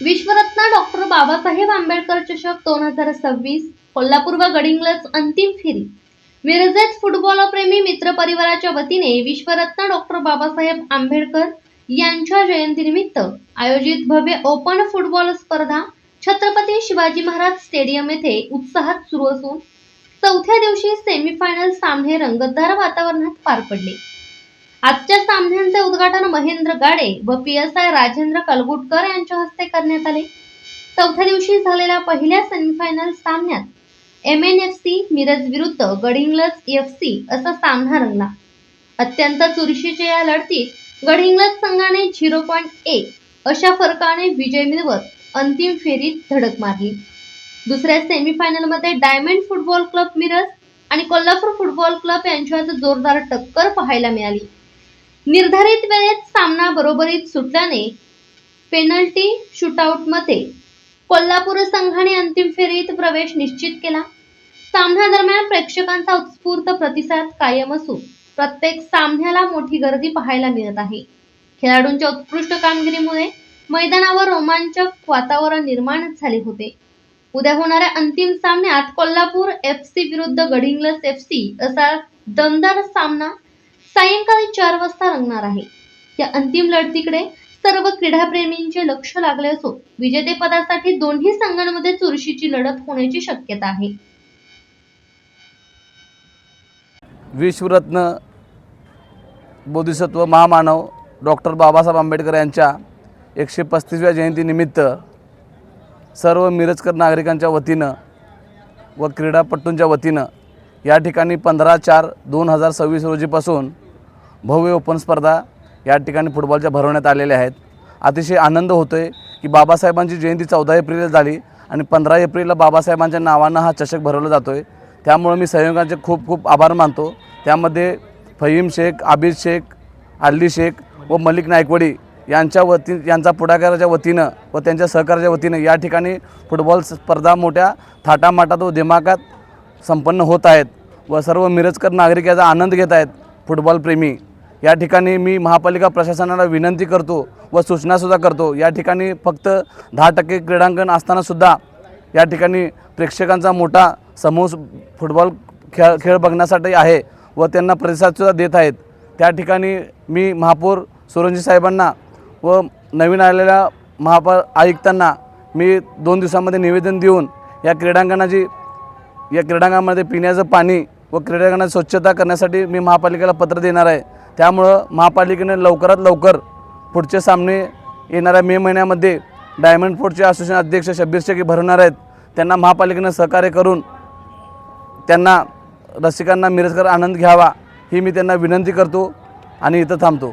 विश्वरत्न doctor Babasaheb Ambedkar चषक 2026 कोल्हापूर व गडिंग्लज अंतिम फेरी। मिरजेत फुटबॉलप्रेमी मित्र परिवाराच्या वतीने विश्वरत्न डॉक्टर बाबासाहेब आंबेडकर यांच्या जयंतीनिमित्त आयोजित भव्य ओपन फुटबॉल स्पर्धा छत्रपती शिवाजी महाराज स्टेडियम येथे उत्साहात सुरू असून चौथ्या दिवशी सेमीफायनल सामने रंगतदार वातावरणात पार पडले। आजच्या सामन्यांचे उद्घाटन महेंद्र गाडे व PSI राजेंद्र कलगुटकर यांच्या हस्ते करण्यात आले। चौथ्या दिवशी झालेल्या पहिल्या सेमीफायनल सामन्यात MNFC मिरज विरुद्ध गडिंग्लज FC असा सामना रंगला। अत्यंत चुरशीच्या या लढतीत गडिंग्लज संघाने 0.1 अशा फरकाने विजय मिळवत अंतिम फेरीत धडक मारली। दुसऱ्या सेमीफायनलमध्ये डायमंड फुटबॉल क्लब मिरज आणि कोल्हापूर फुटबॉल क्लब यांच्यात जोरदार टक्कर पाहायला मिळाली। निर्धारित वेळेत सामना बरोबरीत सुटल्याने पेनल्टी शूटआउटमध्ये कोल्हापूर संघाने अंतिम फेरीत प्रवेश निश्चित केला। सामना दरम्यान प्रेक्षकांचा उत्स्फूर्त प्रतिसाद कायम असून प्रत्येक सामन्याला मोठी गर्दी पाहायला मिळत आहे। खेळाडूंच्या उत्कृष्ट कामगिरीमुळे मैदानावर रोमांचक वातावरण निर्माण झाले होते। उद्या होणाऱ्या अंतिम सामन्यात कोल्हापूर FC विरुद्ध गडिंग्लज FC असा दमदार सामना सायंकाळी 4 वाजता रंगणार आहे। या अंतिम लढतीकडे सर्व क्रीडाप्रेमींचे लक्ष लागले असून विजेतेपदासाठी दोन्ही संघांमध्ये चुरशीची लढत होण्याची शक्यता आहे। विश्वरत्न बोधिसत्व महामानव डॉक्टर बाबासाहेब आंबेडकर यांच्या 135व्या जयंतीनिमित्त सर्व मिरजकर नागरिकांच्या वतीनं व क्रीडापटूंच्या वतीनं या ठिकाणी 15/4/2026 रोजीपासून भव्य ओपन स्पर्धा या ठिकाणी फुटबॉलच्या भरवण्यात आलेल्या आहेत। अतिशय आनंद होतोय की बाबासाहेबांची जयंती 14 एप्रिलला झाली आणि 15 एप्रिलला बाबासाहेबांच्या नावानं हा चषक भरवला जातोय। त्यामुळे मी संयोजकांचे खूप खूप आभार मानतो। त्यामध्ये फहीम शेख, आबिद शेख, अल्ली शेख व मलिक नायकवडी यांचा पुढाकाराच्या वतीनं व त्यांच्या सहकार्याच्या वतीनं या ठिकाणी फुटबॉल स्पर्धा मोठ्या थाटामाटात व दिमागात संपन्न होत आहेत व सर्व मिरजकर नागरिक याचा आनंद घेत आहेत। फुटबॉल प्रेमी या ठिकाणी मी महापालिका प्रशासनाला विनंती करतो व सूचनासुद्धा करतो। या ठिकाणी फक्त 10% क्रीडांगण असतानासुद्धा या ठिकाणी प्रेक्षकांचा मोठा समूह फुटबॉल खेळ बघण्यासाठी आहे व त्यांना प्रतिसादसुद्धा देत आहेत। त्या ठिकाणी मी महापौर सुरंजी साहेबांना व नवीन आलेल्या महापौर आयुक्तांना मी 2 दिवसांमध्ये निवेदन देऊन या क्रीडांगणामध्ये पिण्याचं पाणी व क्रीडांगणाची स्वच्छता करण्यासाठी मी महापालिकेला पत्र देणार आहे। त्यामुळं महापालिकेने लवकरात लवकर पुढचे सामने येणाऱ्या मे महिन्यामध्ये डायमंड फोर्टचे असोसिएशन अध्यक्ष शब्बीर शेख भरवणार आहेत। त्यांना महापालिकेने सहकार्य करून त्यांना रसिकांना मिरजकर आनंद घ्यावा ही मी त्यांना विनंती करतो आणि इथं थांबतो।